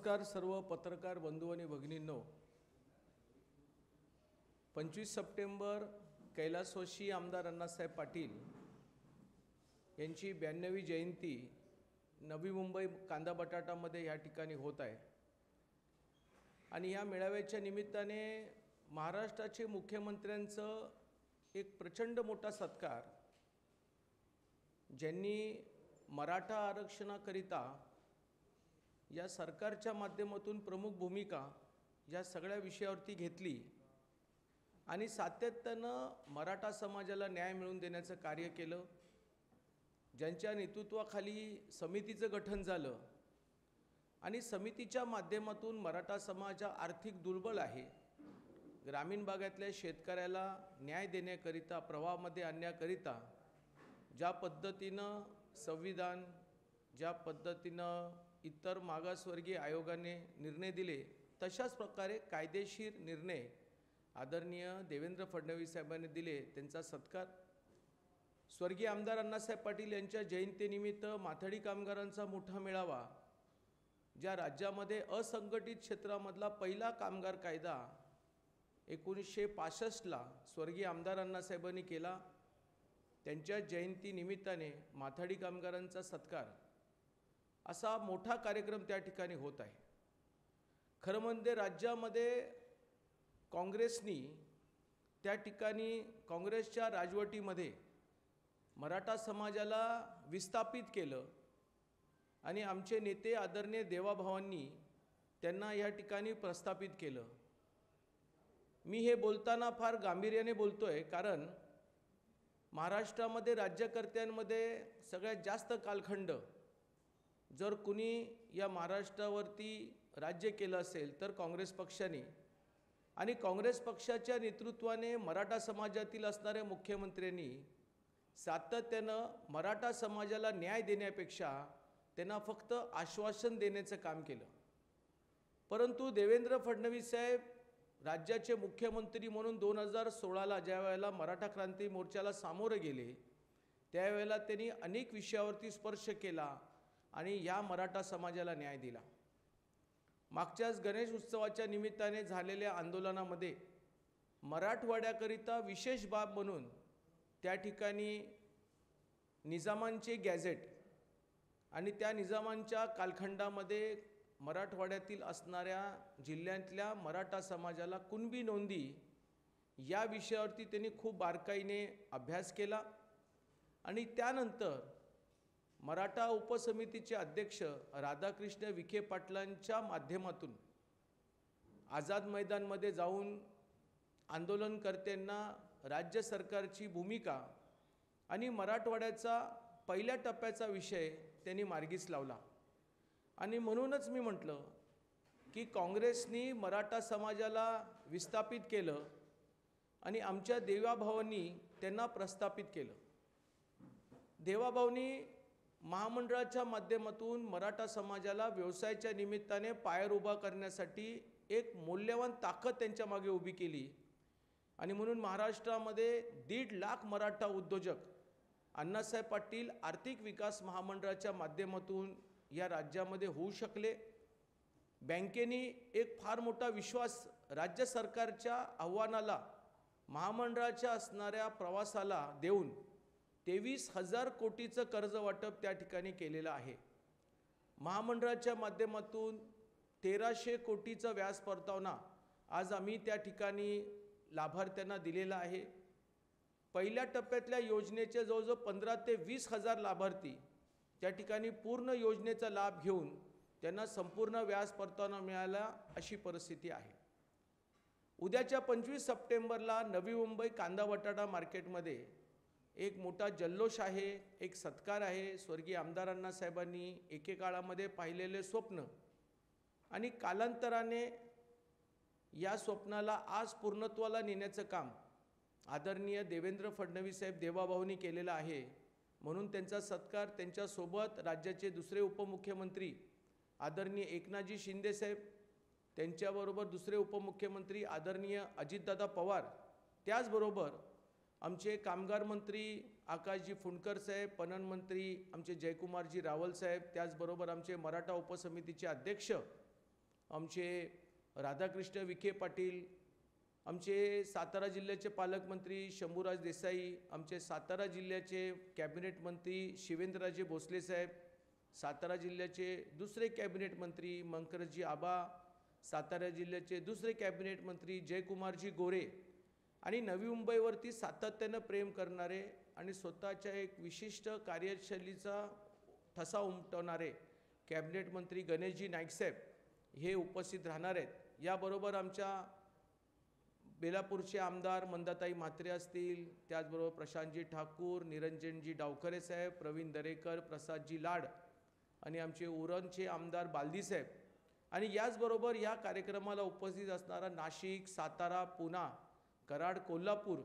नमस्कार सर्व पत्रकार बंधू आणि भगिनींनो. 25 सप्टेंबर कैलासवासी आमदार अण्णासाहेब पाटील यांची 92वी जयंती नवी मुंबई कांदा बटाटामध्ये या ठिकाणी होत आहे. आणि या मेळाव्याच्या निमित्ताने महाराष्ट्राचे मुख्यमंत्र्यांचं एक प्रचंड मोठा सत्कार, ज्यांनी मराठा आरक्षणाकरिता या सरकारच्या माध्यमातून प्रमुख भूमिका या सगळ्या विषयावरती घेतली आणि सातत्यानं मराठा समाजाला न्याय मिळवून देण्याचं कार्य केलं, ज्यांच्या नेतृत्वाखाली समितीचं गठन झालं आणि समितीच्या माध्यमातून मराठा समाज आर्थिक दुर्बल आहे, ग्रामीण भागातल्या शेतकऱ्याला न्याय देण्याकरिता, प्रवाहामध्ये आणण्याकरिता ज्या पद्धतीनं संविधान, ज्या पद्धतीनं इतर मागासवर्गीय आयोगाने निर्णय दिले, तशाच प्रकारे कायदेशीर निर्णय आदरणीय देवेंद्र फडणवीस साहेबांनी दिले. त्यांचा सत्कार स्वर्गीय आमदार अण्णासाहेब पाटील यांच्या जयंतीनिमित्त माथाडी कामगारांचा मोठा मेळावा, ज्या राज्यामध्ये असंघटित क्षेत्रामधला पहिला कामगार कायदा 1965ला स्वर्गीय आमदार अण्णासाहेबांनी केला, त्यांच्या जयंतीनिमित्ताने माथाडी कामगारांचा सत्कार असा मोठा कार्यक्रम त्या ठिकाणी होत आहे. खरं म्हणजे राज्यामध्ये काँग्रेसनी त्या ठिकाणी काँग्रेसच्या राजवटीमध्ये मराठा समाजाला विस्थापित केलं आणि आमचे नेते आदरणीय देवाभावांनी त्यांना या ठिकाणी प्रस्थापित केलं. मी हे बोलताना फार गांभीर्याने बोलतोय, कारण महाराष्ट्रामध्ये राज्यकर्त्यांमध्ये सगळ्यात जास्त कालखंड जर कुणी या महाराष्ट्रावरती राज्य केलं असेल तर काँग्रेस पक्षाने, आणि काँग्रेस पक्षाच्या नेतृत्वाने मराठा समाजातील असणाऱ्या मुख्यमंत्र्यांनी सातत्यानं मराठा समाजाला न्याय देण्यापेक्षा त्यांना फक्त आश्वासन देण्याचं काम केलं. परंतु देवेंद्र फडणवीस साहेब राज्याचे मुख्यमंत्री म्हणून 2016ला ज्या वेळेला मराठा क्रांती मोर्चाला सामोरे गेले, त्यावेळेला त्यांनी अनेक विषयावरती स्पर्श केला आणि या मराठा समाजाला न्याय दिला. मागच्याच गणेश उत्सवाच्या निमित्ताने झालेल्या आंदोलनामध्ये मराठवाड्याकरिता विशेष बाब म्हणून त्या ठिकाणी निजामांचे गॅझेट आणि त्या निजामांच्या कालखंडामध्ये मराठवाड्यातील असणाऱ्या जिल्ह्यातल्या मराठा समाजाला कुणबी नोंदी या विषयावरती त्यांनी खूप बारकाईने अभ्यास केला. आणि त्यानंतर मराठा उपसमितीचे अध्यक्ष राधाकृष्ण विखे पाटलांच्या माध्यमातून आझाद मैदानमध्ये जाऊन आंदोलनकर्त्यांना राज्य सरकारची भूमिका आणि मराठवाड्याचा पहिल्या टप्प्याचा विषय त्यांनी मार्गीस लावला. आणि म्हणूनच मी म्हटलं की काँग्रेसनी मराठा समाजाला विस्थापित केलं आणि आमच्या देवाभावांनी त्यांना प्रस्थापित केलं. देवाभावांनी महामंडळाच्या माध्यमातून मराठा समाजाला व्यवसायाच्या निमित्ताने पायर उभा करण्यासाठी एक मौल्यवान ताकद त्यांच्या मागे उभी केली. आणि म्हणून महाराष्ट्रामध्ये 1.5 लाख मराठा उद्योजक अण्णासाहेब पाटील आर्थिक विकास महामंडळाच्या माध्यमातून या राज्यामध्ये होऊ शकले. बँकेने एक फार मोठा विश्वास राज्य सरकारच्या आव्हानाला, महामंडळाच्या असणाऱ्या प्रवासाला देऊन 23,000 कोटीचं कर्ज वाटप त्या ठिकाणी केलेलं आहे. महामंडळाच्या माध्यमातून 1,300 कोटीचा व्याज परतावना आज आम्ही त्या ठिकाणी लाभार्थ्यांना दिलेला आहे. पहिल्या टप्प्यातल्या योजनेचे जवळजवळ 15 ते 20,000 लाभार्थी त्या ठिकाणी पूर्ण योजनेचा लाभ घेऊन त्यांना संपूर्ण व्याज परतावना मिळाला, अशी परिस्थिती आहे. उद्याच्या 25 सप्टेंबरला नवी मुंबई कांदा बटाटा मार्केटमध्ये एक मोठा जल्लोष आहे, एक सत्कार आहे. स्वर्गीय आमदार अण्णासाहेबांनी एकेकाळामध्ये पाहिलेले स्वप्न आणि कालांतराने या स्वप्नाला आज पूर्णत्वाला नेण्याचं काम आदरणीय देवेंद्र फडणवीस साहेब देवाभाऊंनी केलेलं आहे. म्हणून त्यांचा सत्कार, त्यांच्यासोबत राज्याचे दुसरे उपमुख्यमंत्री आदरणीय एकनाथजी शिंदे साहेब, त्यांच्याबरोबर दुसरे उपमुख्यमंत्री आदरणीय अजितदादा पवार, त्याचबरोबर आमचे कामगार मंत्री आकाशजी फुंडकर साहेब, पणन मंत्री आमचे जयकुमारजी रावल साहेब, त्याचबरोबर आमचे मराठा उपसमितीचे अध्यक्ष आमचे राधाकृष्ण विखे पाटील, आमचे सातारा जिल्ह्याचे पालकमंत्री शंभूराज देसाई, आमचे सातारा जिल्ह्याचे कॅबिनेट मंत्री शिवेंद्रराजे भोसले साहेब, सातारा जिल्ह्याचे दुसरे कॅबिनेट मंत्री मंकरजी आबा, सातारा जिल्ह्याचे दुसरे कॅबिनेट मंत्री जयकुमारजी गोरे आणि नवी मुंबईवरती सातत्यानं प्रेम करणारे आणि स्वतःच्या एक विशिष्ट कार्यशैलीचा ठसा उमटवणारे कॅबिनेट मंत्री गणेशजी नाईक साहेब हे उपस्थित राहणार आहेत. याबरोबर आमच्या बेलापूरचे आमदार मंदाताई म्हात्रे असतील, त्याचबरोबर प्रशांतजी ठाकूर, निरंजनजी डावखरे साहेब, प्रवीण दरेकर, प्रसादजी लाड आणि आमचे उरणचे आमदार बालदी साहेब आणि याचबरोबर या कार्यक्रमाला उपस्थित असणारा नाशिक, सातारा, पुणा, कराड, कोल्हापूर,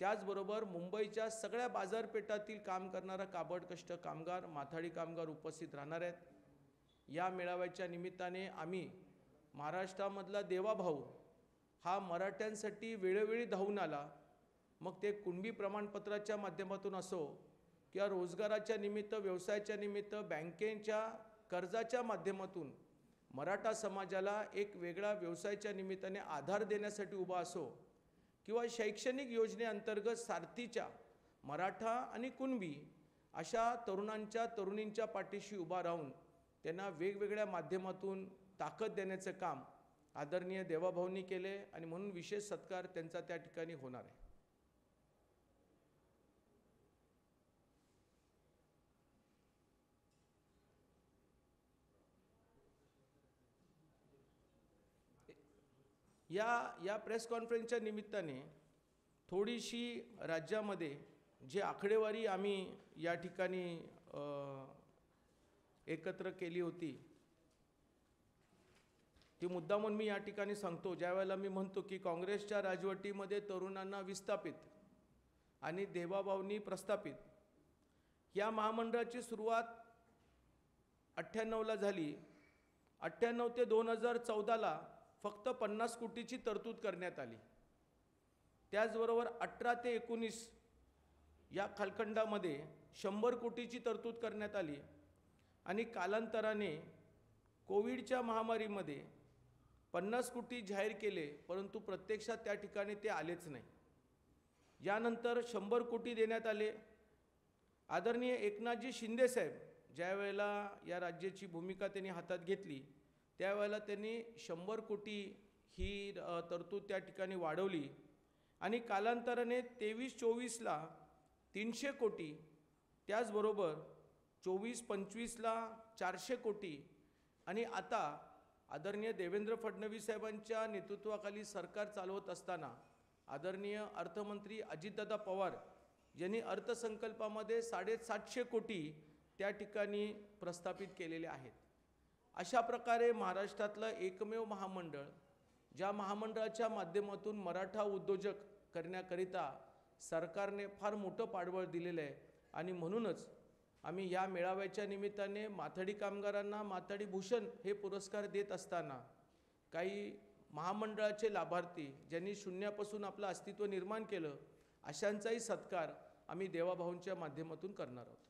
त्याचबरोबर मुंबईच्या सगळ्या बाजारपेठातील काम करणारा काबडकष्ट कामगार, माथाडी कामगार उपस्थित राहणार आहेत. या मेळाव्याच्या निमित्ताने आम्ही महाराष्ट्रामधला देवाभाऊ हा मराठ्यांसाठी वेळोवेळी धावून आला, मग ते कुणबी प्रमाणपत्राच्या माध्यमातून असो किंवा रोजगाराच्या निमित्त, व्यवसायाच्या निमित्त, बँकेच्या कर्जाच्या माध्यमातून मराठा समाजाला एक वेगळा व्यवसायाच्या निमित्ताने आधार देण्यासाठी उभा असो किंवा शैक्षणिक योजनेअंतर्गत सारथीच्या मराठा आणि कुणबी अशा तरुणींच्या पाठीशी उभा राहून त्यांना वेगवेगळ्या माध्यमातून ताकद देण्याचं काम आदरणीय देवाभाऊंनी केले आणि म्हणून विशेष सत्कार त्यांचा त्या ठिकाणी होणार आहे. या प्रेस कॉन्फरन्सच्या निमित्ताने थोडीशी राज्यामध्ये जे आकडेवारी आम्ही या ठिकाणी एकत्र केली होती ती मुद्दामून मी या ठिकाणी सांगतो. ज्या वेळेला मी म्हणतो की काँग्रेसच्या राजवटीमध्ये तरुणांना विस्थापित आणि देवाभाऊंनी प्रस्थापित, या महामंडळाची सुरुवात 98ला झाली. 98 ते 2014ला फक्त 50 कोटीची तरतूद करण्यात आली. त्याचबरोबर 18 ते 19 या कालखंडामध्ये 100 कोटीची तरतूद करण्यात आली आणि कालांतराने कोविडच्या महामारीमध्ये 50 कोटी जाहीर केले, परंतु प्रत्यक्षात त्या ठिकाणी ते आलेच नाही. यानंतर 100 कोटी देण्यात आले. आदरणीय एकनाथजी शिंदे साहेब ज्या वेळेला या राज्याची भूमिका त्यांनी हातात घेतली त्यावेळेला त्यांनी 100 कोटी ही तरतूद त्या ठिकाणी वाढवली आणि कालांतराने 23-24ला 300 कोटी, त्याचबरोबर 24-25ला 400 कोटी आणि आता आदरणीय देवेंद्र फडणवीस साहेबांच्या नेतृत्वाखाली सरकार चालवत असताना आदरणीय अर्थमंत्री अजितदादा पवार यांनी अर्थसंकल्पामध्ये 750 कोटी त्या ठिकाणी प्रस्थापित केलेले आहेत. अशा प्रकारे महाराष्ट्रातलं एकमेव महामंडळ, ज्या महामंडळाच्या माध्यमातून मराठा उद्योजक करण्याकरिता सरकारने फार मोठं पाठबळ दिलेलं आहे आणि म्हणूनच आम्ही या मेळाव्याच्या निमित्ताने माथाडी कामगारांना माथाडी भूषण हे पुरस्कार देत असताना काही महामंडळाचे लाभार्थी ज्यांनी शून्यापासून आपलं अस्तित्व निर्माण केलं अशांचाही सत्कार आम्ही देवाभाऊंच्या माध्यमातून करणार आहोत.